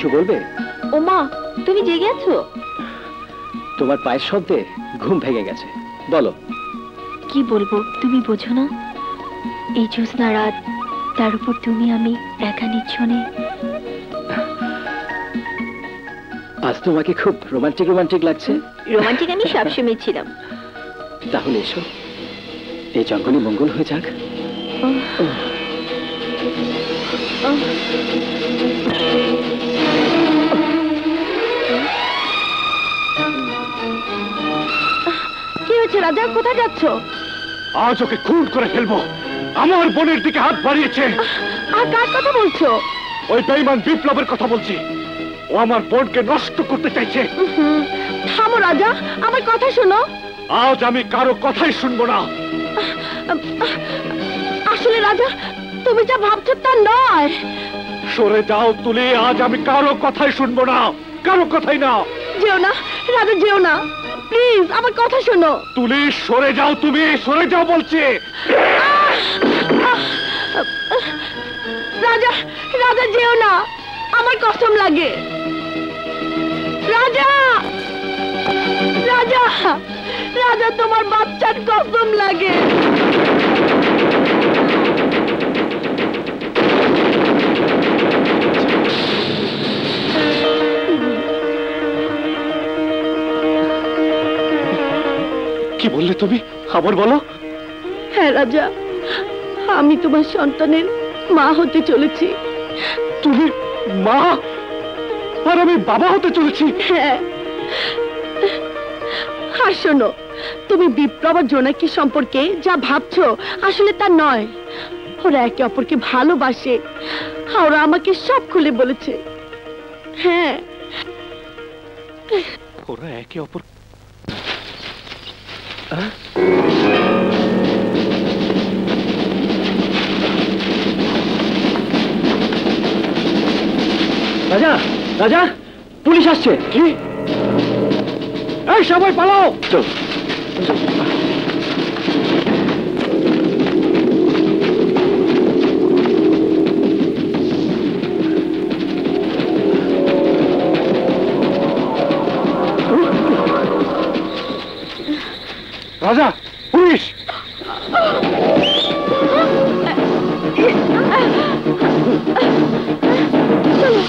কিছু বলবে? ওমা, তুমি জেগে আছো? তোমার পায়ের শব্দে ঘুম ভেঙে গেছে, বলো। কি বলবো তুমি বোঝো না? এই জ্যোৎস্না রাত, তার উপর তুমি আমি একা নিচ্ছনে। আজ তোমাকে খুব রোমান্টিক রোমান্টিক লাগছে। রোমান্টিক আমি সবসময় ছিলাম। তাহলে এসো, এই জঙ্গলে মঙ্গল হয়ে যাক। কি হয়েছে রাজা, কোথায় যাচ্ছ? আজ ওকে খুন করে ফেলবো। আমার বোনের দিকে হাত বাড়িয়েছে। আর কার কথা বলছো? ওই বেঈমান বিপ্লবের কথা বলছি। ও আমার বোনকে নষ্ট করতে চাইছে। থামো রাজা, আমার কথা শোনো। আজ আমি কারো কথাই শুনবো না। আসলে রাজা, তুমি যা ভাবছো তা নয়। সরে যাও তুলি, আজ আমি কারো কথাই শুনবো না, কারো কথাই না। যেও না রাজা, যেও না, প্লিজ আমার কথা শোনো। তুলি সরে যাও, তুমি সরে যাও বলছি। রাজা, রাজা যেও না, আমার কসম লাগে। রাজা, রাজা, রাজা তোমার বাচ্চার কসম লাগে। কি বললে তুমি? আবার বলো। হ্যাঁ রাজা, আমি তোমার সন্তানের মা হতে চলেছি। তুমি মা আর আমি বাবা হতে চলেছি? হ্যাঁ। আর শোনো, তুমি বিপ্লব আর জোনাকি সম্পর্কে যা ভাবছো আসলে তা নয়। ওরা একে অপরকে ভালোবাসে, ওরা আমাকে সব খুলে বলেছে। হ্যাঁ, ওরা একে অপর। রাজা, রাজা, পুলিশ আসছে। কি? এই সবাই পালাও। চল। রাজা, পুলিশ। চলো।